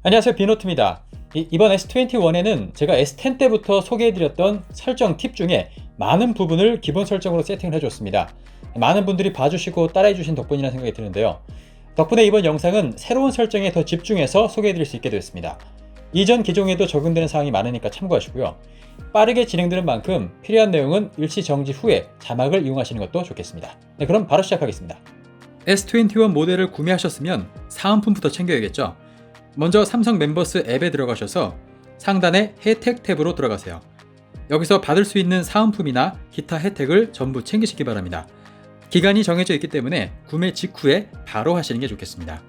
안녕하세요, 비노트입니다. 이번 S21에는 제가 S10 때부터 소개해드렸던 설정 팁 중에 많은 부분을 기본 설정으로 세팅을 해줬습니다. 많은 분들이 봐주시고 따라해주신 덕분이라는 생각이 드는데요. 덕분에 이번 영상은 새로운 설정에 더 집중해서 소개해드릴 수 있게 되었습니다. 이전 기종에도 적용되는 사항이 많으니까 참고하시고요. 빠르게 진행되는 만큼 필요한 내용은 일시 정지 후에 자막을 이용하시는 것도 좋겠습니다. 네, 그럼 바로 시작하겠습니다. S21 모델을 구매하셨으면 사은품부터 챙겨야겠죠. 먼저 삼성 멤버스 앱에 들어가셔서 상단의 혜택 탭으로 들어가세요. 여기서 받을 수 있는 사은품이나 기타 혜택을 전부 챙기시기 바랍니다. 기간이 정해져 있기 때문에 구매 직후에 바로 하시는 게 좋겠습니다.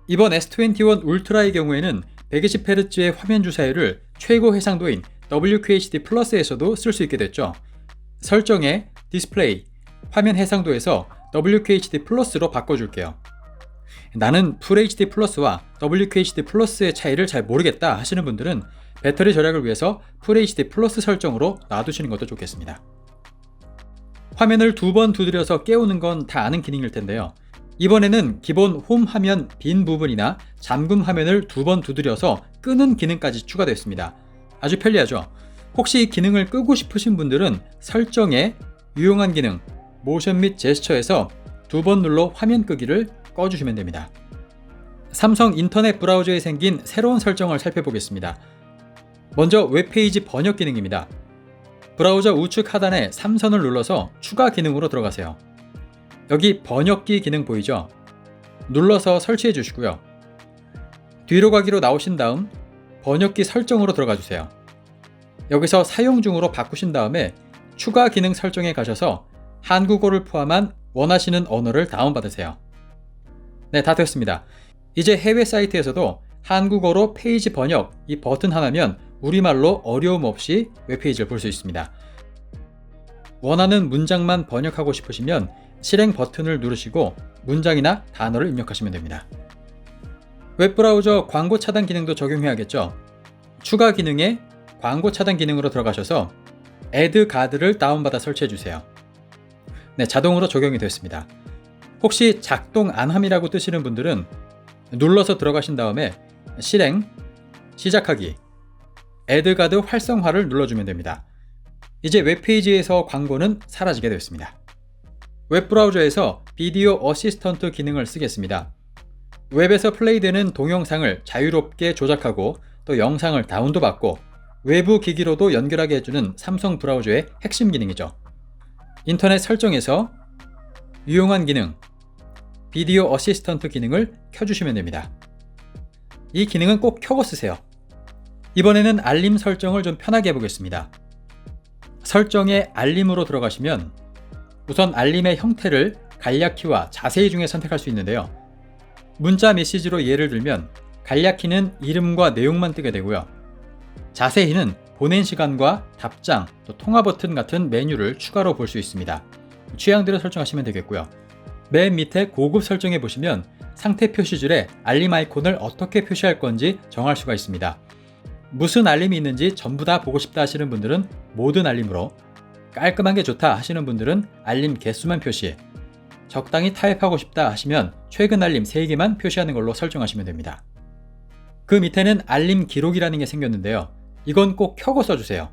이번 S21 울트라의 경우에는 120Hz의 화면 주사율을 최고 해상도인 WQHD 플러스에서도 쓸 수 있게 됐죠. 설정에 디스플레이, 화면 해상도에서 WQHD 플러스로 바꿔줄게요. 나는 FHD 플러스와 WQHD 플러스의 차이를 잘 모르겠다 하시는 분들은 배터리 절약을 위해서 FHD 플러스 설정으로 놔두시는 것도 좋겠습니다. 화면을 두 번 두드려서 깨우는 건 다 아는 기능일 텐데요. 이번에는 기본 홈 화면 빈 부분이나 잠금 화면을 두 번 두드려서 끄는 기능까지 추가되었습니다. 아주 편리하죠? 혹시 이 기능을 끄고 싶으신 분들은 설정에 유용한 기능, 모션 및 제스처에서 두 번 눌러 화면 끄기를 꺼주시면 됩니다. 삼성 인터넷 브라우저에 생긴 새로운 설정을 살펴보겠습니다. 먼저 웹페이지 번역 기능입니다. 브라우저 우측 하단에 3선을 눌러서 추가 기능으로 들어가세요. 여기 번역기 기능 보이죠? 눌러서 설치해 주시고요. 뒤로 가기로 나오신 다음 번역기 설정으로 들어가 주세요. 여기서 사용 중으로 바꾸신 다음에 추가 기능 설정에 가셔서 한국어를 포함한 원하시는 언어를 다운받으세요. 네, 다 됐습니다. 이제 해외 사이트에서도 한국어로 페이지 번역 이 버튼 하나면 우리말로 어려움 없이 웹페이지를 볼 수 있습니다. 원하는 문장만 번역하고 싶으시면 실행 버튼을 누르시고 문장이나 단어를 입력하시면 됩니다. 웹브라우저 광고 차단 기능도 적용해야겠죠. 추가 기능에 광고 차단 기능으로 들어가셔서 애드 가드를 다운받아 설치해 주세요. 네, 자동으로 적용이 됐습니다. 혹시 작동 안함이라고 뜨시는 분들은 눌러서 들어가신 다음에 실행, 시작하기, 애드가드 활성화를 눌러주면 됩니다. 이제 웹페이지에서 광고는 사라지게 되었습니다. 웹브라우저에서 비디오 어시스턴트 기능을 쓰겠습니다. 웹에서 플레이되는 동영상을 자유롭게 조작하고 또 영상을 다운도 받고 외부 기기로도 연결하게 해주는 삼성 브라우저의 핵심 기능이죠. 인터넷 설정에서 유용한 기능, 비디오 어시스턴트 기능을 켜주시면 됩니다. 이 기능은 꼭 켜고 쓰세요. 이번에는 알림 설정을 좀 편하게 해보겠습니다. 설정에 알림으로 들어가시면 우선 알림의 형태를 간략키와 자세히 중에 선택할 수 있는데요. 문자 메시지로 예를 들면 간략키는 이름과 내용만 뜨게 되고요. 자세히는 보낸 시간과 답장, 또 통화 버튼 같은 메뉴를 추가로 볼 수 있습니다. 취향대로 설정하시면 되겠고요. 맨 밑에 고급 설정해 보시면 상태 표시줄에 알림 아이콘을 어떻게 표시할 건지 정할 수가 있습니다. 무슨 알림이 있는지 전부 다 보고 싶다 하시는 분들은 모든 알림으로, 깔끔한 게 좋다 하시는 분들은 알림 개수만 표시, 적당히 타입하고 싶다 하시면 최근 알림 3개만 표시하는 걸로 설정하시면 됩니다. 그 밑에는 알림 기록이라는 게 생겼는데요. 이건 꼭 켜고 써주세요.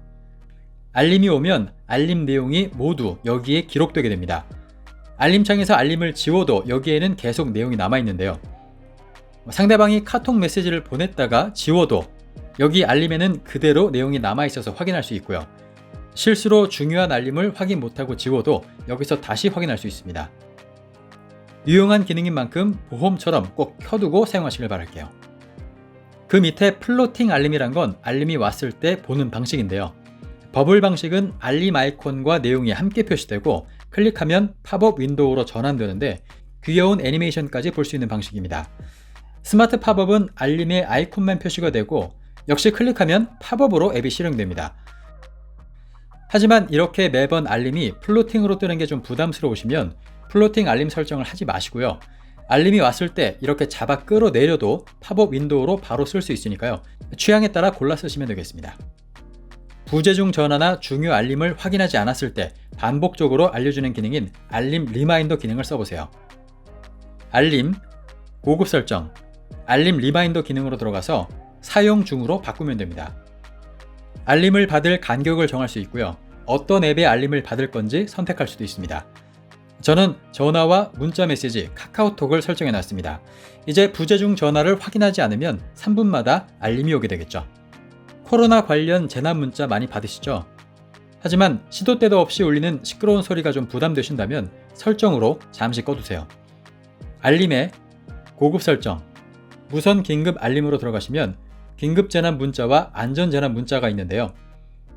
알림이 오면 알림 내용이 모두 여기에 기록되게 됩니다. 알림창에서 알림을 지워도 여기에는 계속 내용이 남아있는데요. 상대방이 카톡 메시지를 보냈다가 지워도 여기 알림에는 그대로 내용이 남아있어서 확인할 수 있고요. 실수로 중요한 알림을 확인 못하고 지워도 여기서 다시 확인할 수 있습니다. 유용한 기능인 만큼 보험처럼 꼭 켜두고 사용하시길 바랄게요. 그 밑에 플로팅 알림이란 건 알림이 왔을 때 보는 방식인데요. 버블 방식은 알림 아이콘과 내용이 함께 표시되고 클릭하면 팝업 윈도우로 전환되는데 귀여운 애니메이션까지 볼 수 있는 방식입니다. 스마트 팝업은 알림의 아이콘만 표시가 되고 역시 클릭하면 팝업으로 앱이 실행됩니다. 하지만 이렇게 매번 알림이 플로팅으로 뜨는 게 좀 부담스러우시면 플로팅 알림 설정을 하지 마시고요. 알림이 왔을 때 이렇게 잡아 끌어내려도 팝업 윈도우로 바로 쓸 수 있으니까요. 취향에 따라 골라 쓰시면 되겠습니다. 부재중 전화나 중요 알림을 확인하지 않았을 때 반복적으로 알려주는 기능인 알림 리마인더 기능을 써보세요. 알림, 고급 설정, 알림 리마인더 기능으로 들어가서 사용 중으로 바꾸면 됩니다. 알림을 받을 간격을 정할 수 있고요. 어떤 앱의 알림을 받을 건지 선택할 수도 있습니다. 저는 전화와 문자 메시지, 카카오톡을 설정해 놨습니다. 이제 부재중 전화를 확인하지 않으면 3분마다 알림이 오게 되겠죠. 코로나 관련 재난 문자 많이 받으시죠? 하지만 시도 때도 없이 울리는 시끄러운 소리가 좀 부담되신다면 설정으로 잠시 꺼두세요. 알림에 고급 설정, 무선 긴급 알림으로 들어가시면 긴급 재난 문자와 안전 재난 문자가 있는데요.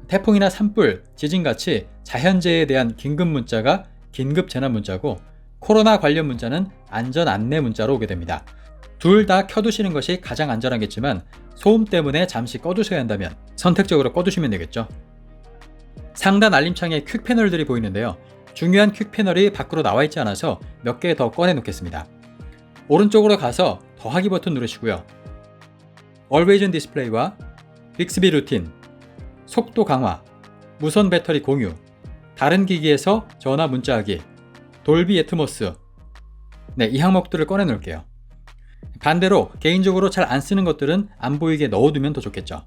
태풍이나 산불, 지진같이 자연재해에 대한 긴급 문자가 긴급 재난 문자고 코로나 관련 문자는 안전 안내 문자로 오게 됩니다. 둘 다 켜두시는 것이 가장 안전하겠지만 소음 때문에 잠시 꺼두셔야 한다면 선택적으로 꺼두시면 되겠죠. 상단 알림창에 퀵 패널들이 보이는데요. 중요한 퀵 패널이 밖으로 나와 있지 않아서 몇 개 더 꺼내 놓겠습니다. 오른쪽으로 가서 더하기 버튼 누르시고요. Always on 디스플레이와 빅스비 루틴, 속도 강화, 무선 배터리 공유, 다른 기기에서 전화 문자하기, 돌비 애트모스, 이 항목들을 꺼내 놓을게요. 반대로 개인적으로 잘 안 쓰는 것들은 안 보이게 넣어두면 더 좋겠죠.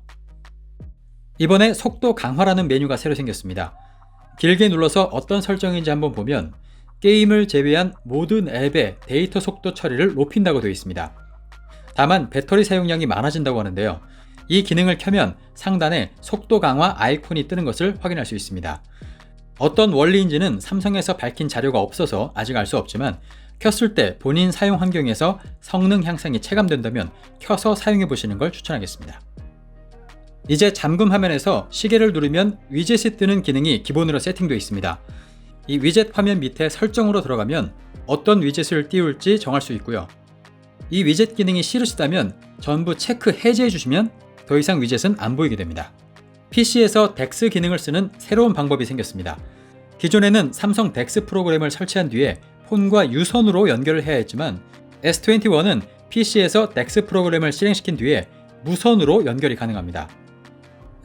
이번에 속도 강화라는 메뉴가 새로 생겼습니다. 길게 눌러서 어떤 설정인지 한번 보면 게임을 제외한 모든 앱의 데이터 속도 처리를 높인다고 되어 있습니다. 다만 배터리 사용량이 많아진다고 하는데요. 이 기능을 켜면 상단에 속도 강화 아이콘이 뜨는 것을 확인할 수 있습니다. 어떤 원리인지는 삼성에서 밝힌 자료가 없어서 아직 알 수 없지만 켰을 때 본인 사용 환경에서 성능 향상이 체감된다면 켜서 사용해 보시는 걸 추천하겠습니다. 이제 잠금 화면에서 시계를 누르면 위젯이 뜨는 기능이 기본으로 세팅되어 있습니다. 이 위젯 화면 밑에 설정으로 들어가면 어떤 위젯을 띄울지 정할 수 있고요. 이 위젯 기능이 싫으시다면 전부 체크 해제해 주시면 더 이상 위젯은 안 보이게 됩니다. PC에서 DeX 기능을 쓰는 새로운 방법이 생겼습니다. 기존에는 삼성 DeX 프로그램을 설치한 뒤에 폰과 유선으로 연결을 해야 했지만 S21은 PC에서 DeX 프로그램을 실행시킨 뒤에 무선으로 연결이 가능합니다.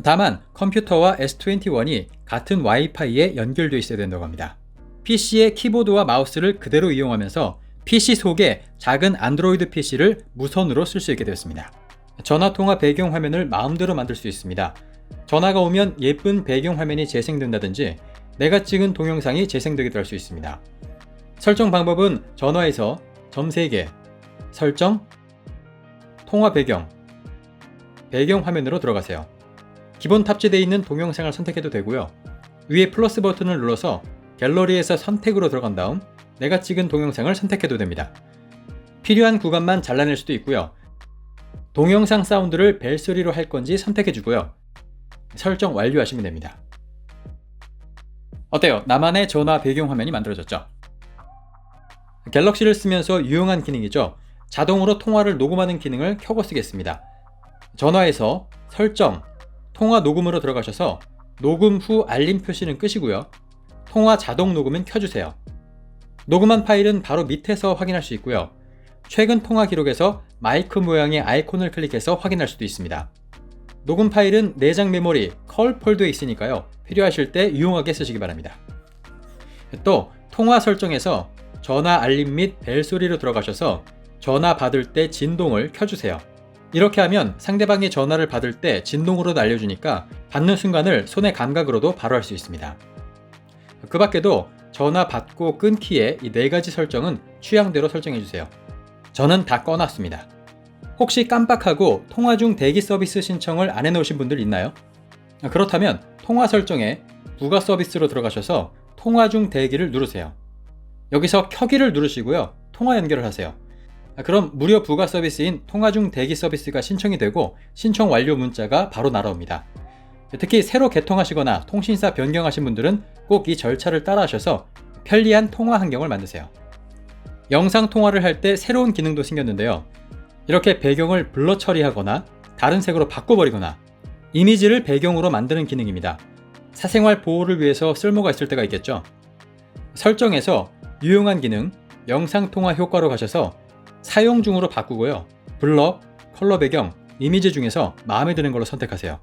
다만 컴퓨터와 S21이 같은 와이파이에 연결되어 있어야 된다고 합니다. PC의 키보드와 마우스를 그대로 이용하면서 PC 속에 작은 안드로이드 PC를 무선으로 쓸 수 있게 되었습니다. 전화통화 배경 화면을 마음대로 만들 수 있습니다. 전화가 오면 예쁜 배경 화면이 재생된다든지 내가 찍은 동영상이 재생되기도 할 수 있습니다. 설정 방법은 전화에서 점 3개, 설정, 통화 배경, 배경 화면으로 들어가세요. 기본 탑재되어 있는 동영상을 선택해도 되고요. 위에 플러스 버튼을 눌러서 갤러리에서 선택으로 들어간 다음 내가 찍은 동영상을 선택해도 됩니다. 필요한 구간만 잘라낼 수도 있고요. 동영상 사운드를 벨소리로 할 건지 선택해주고요. 설정 완료하시면 됩니다. 어때요? 나만의 전화 배경 화면이 만들어졌죠? 갤럭시를 쓰면서 유용한 기능이죠. 자동으로 통화를 녹음하는 기능을 켜고 쓰겠습니다. 전화에서 설정, 통화 녹음으로 들어가셔서 녹음 후 알림 표시는 끄시고요. 통화 자동 녹음은 켜주세요. 녹음한 파일은 바로 밑에서 확인할 수 있고요. 최근 통화 기록에서 마이크 모양의 아이콘을 클릭해서 확인할 수도 있습니다. 녹음 파일은 내장 메모리, 컬 폴더에 있으니까요. 필요하실 때 유용하게 쓰시기 바랍니다. 또 통화 설정에서 전화 알림 및 벨소리로 들어가셔서 전화 받을 때 진동을 켜주세요. 이렇게 하면 상대방이 전화를 받을 때 진동으로도 알려주니까 받는 순간을 손의 감각으로도 바로 할 수 있습니다. 그 밖에도 전화 받고 끊기에 이 4가지 설정은 취향대로 설정해주세요. 저는 다 꺼놨습니다. 혹시 깜빡하고 통화 중 대기 서비스 신청을 안 해놓으신 분들 있나요? 그렇다면 통화 설정에 부가 서비스로 들어가셔서 통화 중 대기를 누르세요. 여기서 켜기를 누르시고요. 통화 연결을 하세요. 그럼 무료 부가 서비스인 통화 중 대기 서비스가 신청이 되고 신청 완료 문자가 바로 날아옵니다. 특히 새로 개통하시거나 통신사 변경하신 분들은 꼭 이 절차를 따라하셔서 편리한 통화 환경을 만드세요. 영상 통화를 할 때 새로운 기능도 생겼는데요. 이렇게 배경을 블러 처리하거나 다른 색으로 바꿔버리거나 이미지를 배경으로 만드는 기능입니다. 사생활 보호를 위해서 쓸모가 있을 때가 있겠죠. 설정에서 유용한 기능, 영상 통화 효과로 가셔서 사용 중으로 바꾸고요. 블러, 컬러 배경, 이미지 중에서 마음에 드는 걸로 선택하세요.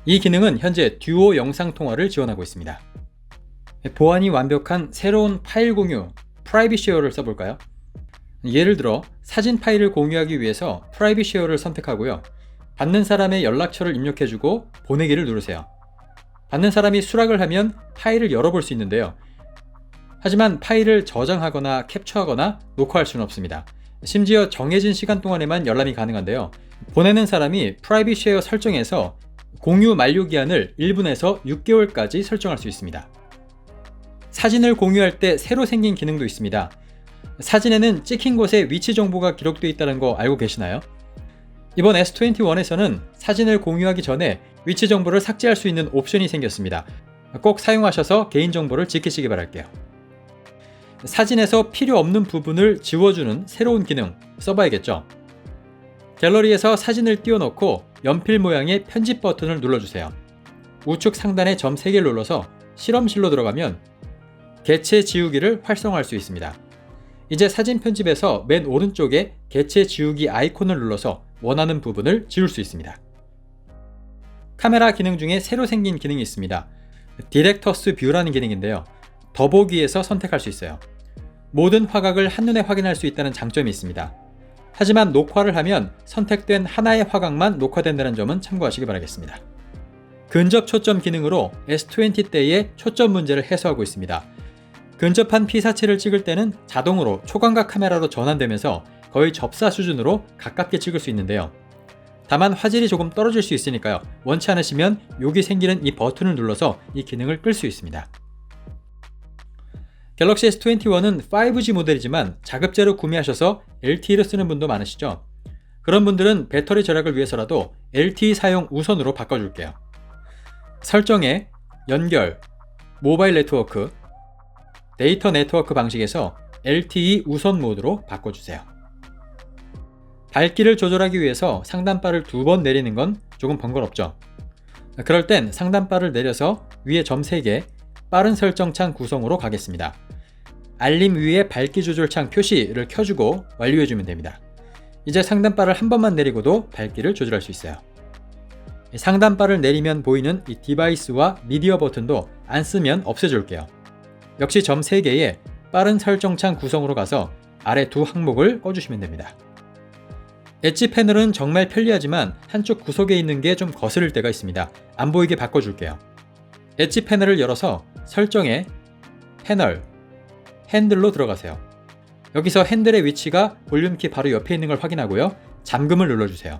이 기능은 현재 듀오 영상 통화를 지원하고 있습니다. 보안이 완벽한 새로운 파일 공유, 프라이빗 쉐어를 써볼까요? 예를 들어 사진 파일을 공유하기 위해서 프라이빗 쉐어를 선택하고요. 받는 사람의 연락처를 입력해주고 보내기를 누르세요. 받는 사람이 수락을 하면 파일을 열어볼 수 있는데요. 하지만 파일을 저장하거나 캡처하거나 녹화할 수는 없습니다. 심지어 정해진 시간 동안에만 열람이 가능한데요. 보내는 사람이 프라이빗 쉐어 설정에서 공유 만료 기한을 1분에서 6개월까지 설정할 수 있습니다. 사진을 공유할 때 새로 생긴 기능도 있습니다. 사진에는 찍힌 곳에 위치 정보가 기록되어 있다는 거 알고 계시나요? 이번 S21에서는 사진을 공유하기 전에 위치 정보를 삭제할 수 있는 옵션이 생겼습니다. 꼭 사용하셔서 개인정보를 지키시기 바랄게요. 사진에서 필요 없는 부분을 지워주는 새로운 기능 써봐야겠죠? 갤러리에서 사진을 띄워넣고 연필 모양의 편집 버튼을 눌러주세요. 우측 상단에 점 3개를 눌러서 실험실로 들어가면 개체 지우기를 활성화할 수 있습니다. 이제 사진 편집에서 맨 오른쪽에 개체 지우기 아이콘을 눌러서 원하는 부분을 지울 수 있습니다. 카메라 기능 중에 새로 생긴 기능이 있습니다. 디렉터스 뷰라는 기능인데요. 더보기에서 선택할 수 있어요. 모든 화각을 한눈에 확인할 수 있다는 장점이 있습니다. 하지만 녹화를 하면 선택된 하나의 화각만 녹화된다는 점은 참고하시기 바라겠습니다. 근접 초점 기능으로 S20 때의 초점 문제를 해소하고 있습니다. 근접한 피사체를 찍을 때는 자동으로 초광각 카메라로 전환되면서 거의 접사 수준으로 가깝게 찍을 수 있는데요. 다만 화질이 조금 떨어질 수 있으니까요. 원치 않으시면 여기 생기는 이 버튼을 눌러서 이 기능을 끌 수 있습니다. 갤럭시 S21은 5G 모델이지만 자급제로 구매하셔서 LTE를 쓰는 분도 많으시죠? 그런 분들은 배터리 절약을 위해서라도 LTE 사용 우선으로 바꿔줄게요. 설정에 연결, 모바일 네트워크, 데이터 네트워크 방식에서 LTE 우선 모드로 바꿔주세요. 밝기를 조절하기 위해서 상단바를 2번 내리는 건 조금 번거롭죠? 그럴 땐 상단바를 내려서 위에 점 3개, 빠른 설정창 구성으로 가겠습니다. 알림 위에 밝기 조절창 표시를 켜주고 완료해주면 됩니다. 이제 상단바를 한 번만 내리고도 밝기를 조절할 수 있어요. 상단바를 내리면 보이는 이 디바이스와 미디어 버튼도 안 쓰면 없애줄게요. 역시 점 3개에 빠른 설정창 구성으로 가서 아래 두 항목을 꺼주시면 됩니다. 엣지 패널은 정말 편리하지만 한쪽 구석에 있는 게 좀 거스를 때가 있습니다. 안 보이게 바꿔줄게요. 엣지 패널을 열어서 설정에 패널, 핸들로 들어가세요. 여기서 핸들의 위치가 볼륨키 바로 옆에 있는 걸 확인하고요. 잠금을 눌러주세요.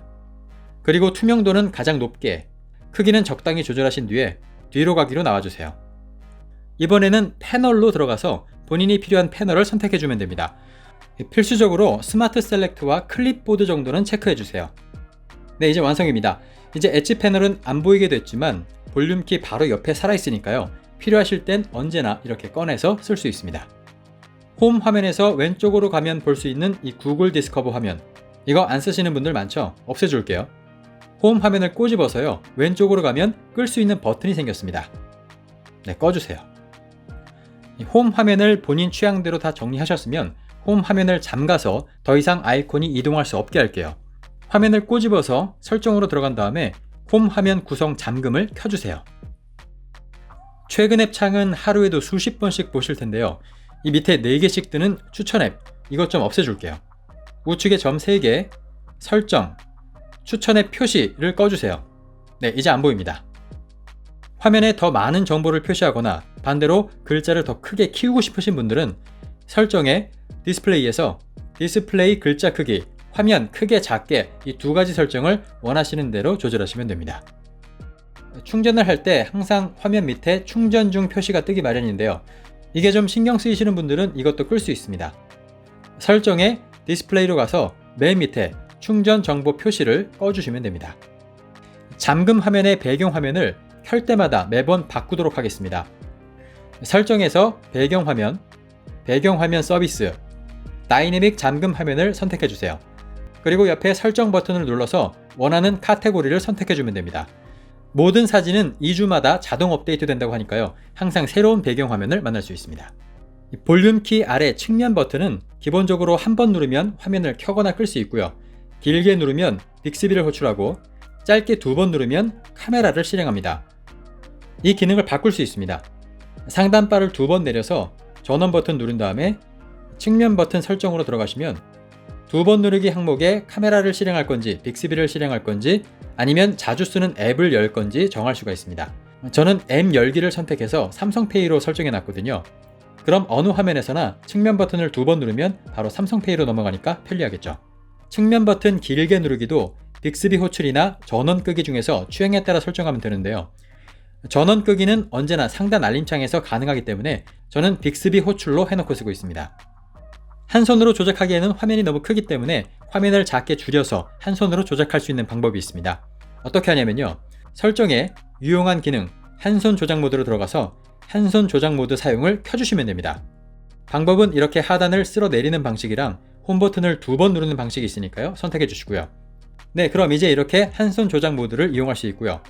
그리고 투명도는 가장 높게, 크기는 적당히 조절하신 뒤에 뒤로 가기로 나와주세요. 이번에는 패널로 들어가서 본인이 필요한 패널을 선택해주면 됩니다. 필수적으로 스마트 셀렉트와 클립보드 정도는 체크해주세요. 네, 이제 완성입니다. 이제 엣지 패널은 안 보이게 됐지만 볼륨키 바로 옆에 살아있으니까요. 필요하실 땐 언제나 이렇게 꺼내서 쓸 수 있습니다. 홈 화면에서 왼쪽으로 가면 볼 수 있는 이 구글 디스커버 화면, 이거 안 쓰시는 분들 많죠? 없애줄게요. 홈 화면을 꼬집어서요. 왼쪽으로 가면 끌 수 있는 버튼이 생겼습니다. 네, 꺼주세요. 홈 화면을 본인 취향대로 다 정리하셨으면 홈 화면을 잠가서 더 이상 아이콘이 이동할 수 없게 할게요. 화면을 꼬집어서 설정으로 들어간 다음에 홈 화면 구성 잠금을 켜주세요. 최근 앱 창은 하루에도 수십 번씩 보실 텐데요. 이 밑에 4개씩 뜨는 추천 앱, 이것 좀 없애줄게요. 우측에 점 3개, 설정, 추천 앱 표시를 꺼주세요. 네, 이제 안 보입니다. 화면에 더 많은 정보를 표시하거나 반대로 글자를 더 크게 키우고 싶으신 분들은 설정에 디스플레이에서 디스플레이 글자 크기, 화면 크게 작게 이 2가지 설정을 원하시는 대로 조절하시면 됩니다. 충전을 할 때 항상 화면 밑에 충전 중 표시가 뜨기 마련인데요. 이게 좀 신경 쓰이시는 분들은 이것도 끌 수 있습니다. 설정에 디스플레이로 가서 맨 밑에 충전 정보 표시를 꺼주시면 됩니다. 잠금 화면의 배경 화면을 켤 때마다 매번 바꾸도록 하겠습니다. 설정에서 배경 화면 서비스, 다이내믹 잠금 화면을 선택해주세요. 그리고 옆에 설정 버튼을 눌러서 원하는 카테고리를 선택해주면 됩니다. 모든 사진은 2주마다 자동 업데이트 된다고 하니까요. 항상 새로운 배경 화면을 만날 수 있습니다. 볼륨키 아래 측면 버튼은 기본적으로 한 번 누르면 화면을 켜거나 끌 수 있고요. 길게 누르면 빅스비를 호출하고 짧게 2번 누르면 카메라를 실행합니다. 이 기능을 바꿀 수 있습니다. 상단바를 2번 내려서 전원 버튼 누른 다음에 측면 버튼 설정으로 들어가시면 두 번 누르기 항목에 카메라를 실행할 건지 빅스비를 실행할 건지 아니면 자주 쓰는 앱을 열 건지 정할 수가 있습니다. 저는 앱 열기를 선택해서 삼성페이로 설정해 놨거든요. 그럼 어느 화면에서나 측면 버튼을 두 번 누르면 바로 삼성페이로 넘어가니까 편리하겠죠. 측면 버튼 길게 누르기도 빅스비 호출이나 전원 끄기 중에서 취향에 따라 설정하면 되는데요. 전원 끄기는 언제나 상단 알림창에서 가능하기 때문에 저는 빅스비 호출로 해놓고 쓰고 있습니다. 한 손으로 조작하기에는 화면이 너무 크기 때문에 화면을 작게 줄여서 한 손으로 조작할 수 있는 방법이 있습니다. 어떻게 하냐면요. 설정에 유용한 기능 한 손 조작 모드로 들어가서 한 손 조작 모드 사용을 켜주시면 됩니다. 방법은 이렇게 하단을 쓸어 내리는 방식이랑 홈 버튼을 두 번 누르는 방식이 있으니까요. 선택해 주시고요. 네, 그럼 이제 이렇게 한 손 조작 모드를 이용할 수 있고요.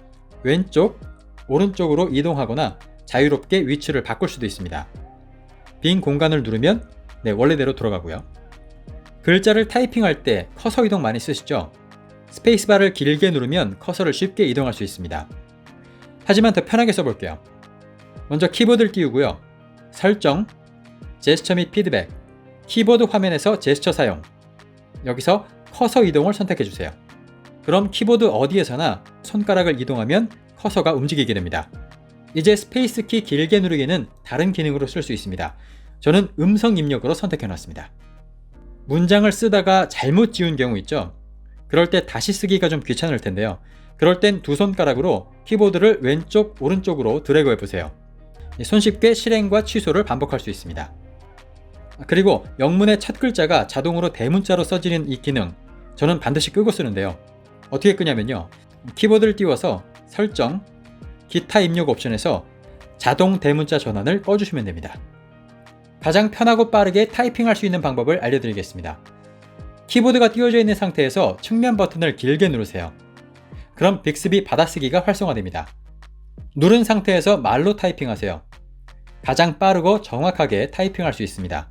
왼쪽, 오른쪽으로 이동하거나 자유롭게 위치를 바꿀 수도 있습니다. 빈 공간을 누르면 원래대로 돌아가고요. 글자를 타이핑할 때 커서 이동 많이 쓰시죠? 스페이스바를 길게 누르면 커서를 쉽게 이동할 수 있습니다. 하지만 더 편하게 써볼게요. 먼저 키보드를 띄우고요. 설정, 제스처 및 피드백, 키보드 화면에서 제스처 사용, 여기서 커서 이동을 선택해주세요. 그럼 키보드 어디에서나 손가락을 이동하면 커서가 움직이게 됩니다. 이제 스페이스 키 길게 누르기는 다른 기능으로 쓸 수 있습니다. 저는 음성 입력으로 선택해놨습니다. 문장을 쓰다가 잘못 지운 경우 있죠? 그럴 때 다시 쓰기가 좀 귀찮을 텐데요. 그럴 땐 두 손가락으로 키보드를 왼쪽, 오른쪽으로 드래그 해보세요. 손쉽게 실행과 취소를 반복할 수 있습니다. 그리고 영문의 첫 글자가 자동으로 대문자로 써지는 이 기능, 저는 반드시 끄고 쓰는데요. 어떻게 끄냐면요. 키보드를 띄워서 설정, 기타 입력 옵션에서 자동 대문자 전환을 꺼주시면 됩니다. 가장 편하고 빠르게 타이핑할 수 있는 방법을 알려드리겠습니다. 키보드가 띄워져 있는 상태에서 측면 버튼을 길게 누르세요. 그럼 빅스비 받아쓰기가 활성화됩니다. 누른 상태에서 말로 타이핑하세요. 가장 빠르고 정확하게 타이핑할 수 있습니다.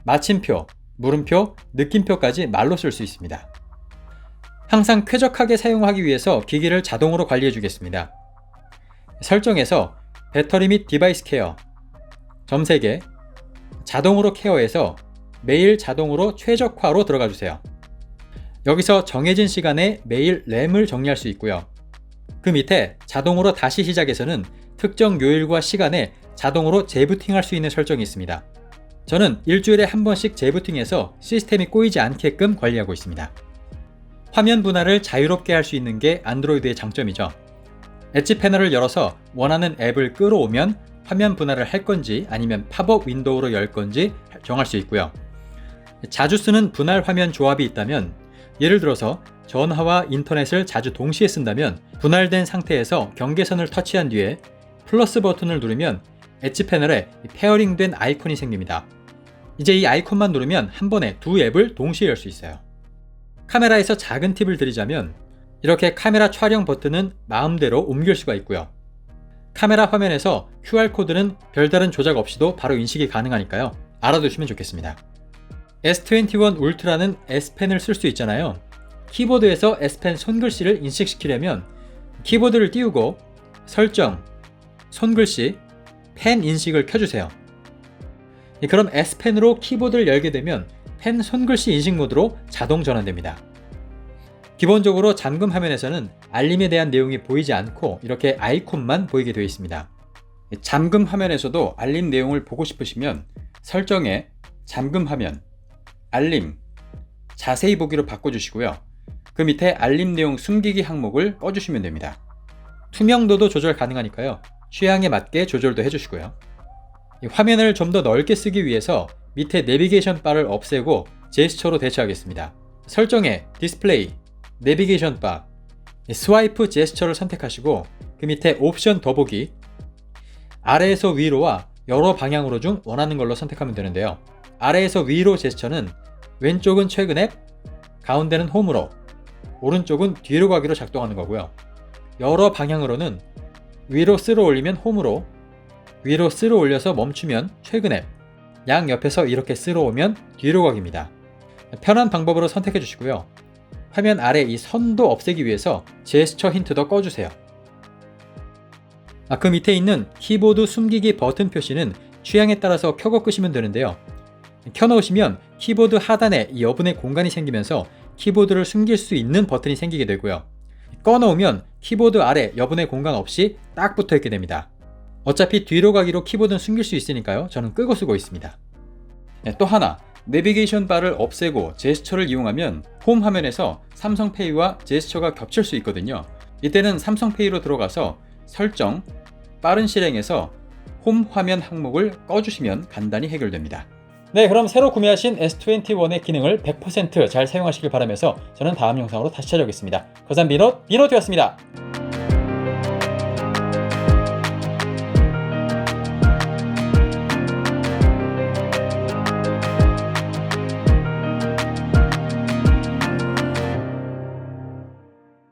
마침표, 물음표, 느낌표까지 말로 쓸 수 있습니다. 항상 쾌적하게 사용하기 위해서 기기를 자동으로 관리해 주겠습니다. 설정에서 배터리 및 디바이스 케어, 점 3개, 자동으로 케어해서 매일 자동으로 최적화로 들어가 주세요. 여기서 정해진 시간에 매일 램을 정리할 수 있고요. 그 밑에 자동으로 다시 시작에서는 특정 요일과 시간에 자동으로 재부팅할 수 있는 설정이 있습니다. 저는 일주일에 한 번씩 재부팅해서 시스템이 꼬이지 않게끔 관리하고 있습니다. 화면 분할을 자유롭게 할 수 있는 게 안드로이드의 장점이죠. 엣지 패널을 열어서 원하는 앱을 끌어오면 화면 분할을 할 건지 아니면 팝업 윈도우로 열 건지 정할 수 있고요. 자주 쓰는 분할 화면 조합이 있다면, 예를 들어서 전화와 인터넷을 자주 동시에 쓴다면 분할된 상태에서 경계선을 터치한 뒤에 플러스 버튼을 누르면 엣지 패널에 페어링된 아이콘이 생깁니다. 이제 이 아이콘만 누르면 한 번에 두 앱을 동시에 열 수 있어요. 카메라에서 작은 팁을 드리자면, 이렇게 카메라 촬영 버튼은 마음대로 옮길 수가 있고요. 카메라 화면에서 QR코드는 별다른 조작 없이도 바로 인식이 가능하니까요. 알아두시면 좋겠습니다. S21 울트라는 S펜을 쓸 수 있잖아요. 키보드에서 S펜 손글씨를 인식시키려면 키보드를 띄우고 설정, 손글씨, 펜 인식을 켜주세요. 그럼 S펜으로 키보드를 열게 되면 펜 손글씨 인식 모드로 자동 전환됩니다. 기본적으로 잠금 화면에서는 알림에 대한 내용이 보이지 않고 이렇게 아이콘만 보이게 되어 있습니다. 잠금 화면에서도 알림 내용을 보고 싶으시면 설정에 잠금 화면, 알림, 자세히 보기로 바꿔주시고요. 그 밑에 알림 내용 숨기기 항목을 꺼주시면 됩니다. 투명도도 조절 가능하니까요. 취향에 맞게 조절도 해주시고요. 화면을 좀 더 넓게 쓰기 위해서 밑에 내비게이션 바를 없애고 제스처로 대체하겠습니다. 설정에 디스플레이, 내비게이션 바, 스와이프 제스처를 선택하시고 그 밑에 옵션 더보기, 아래에서 위로와 여러 방향으로 중 원하는 걸로 선택하면 되는데요. 아래에서 위로 제스처는 왼쪽은 최근 앱, 가운데는 홈으로, 오른쪽은 뒤로 가기로 작동하는 거고요. 여러 방향으로는 위로 쓸어 올리면 홈으로, 위로 쓸어 올려서 멈추면 최근 앱, 양 옆에서 이렇게 쓸어 오면 뒤로 가기입니다. 편한 방법으로 선택해 주시고요. 화면 아래 이 선도 없애기 위해서 제스처 힌트도 꺼주세요. 그 밑에 있는 키보드 숨기기 버튼 표시는 취향에 따라서 켜고 끄시면 되는데요. 켜놓으시면 키보드 하단에 이 여분의 공간이 생기면서 키보드를 숨길 수 있는 버튼이 생기게 되고요. 꺼놓으면 키보드 아래 여분의 공간 없이 딱 붙어 있게 됩니다. 어차피 뒤로 가기로 키보드는 숨길 수 있으니까요. 저는 끄고 쓰고 있습니다. 또 하나, 내비게이션 바를 없애고 제스처를 이용하면 홈 화면에서 삼성페이와 제스처가 겹칠 수 있거든요. 이때는 삼성페이로 들어가서 설정, 빠른 실행에서 홈 화면 항목을 꺼주시면 간단히 해결됩니다. 네, 그럼 새로 구매하신 S21의 기능을 100% 잘 사용하시길 바라면서 저는 다음 영상으로 다시 찾아오겠습니다. 거산 비노트였습니다.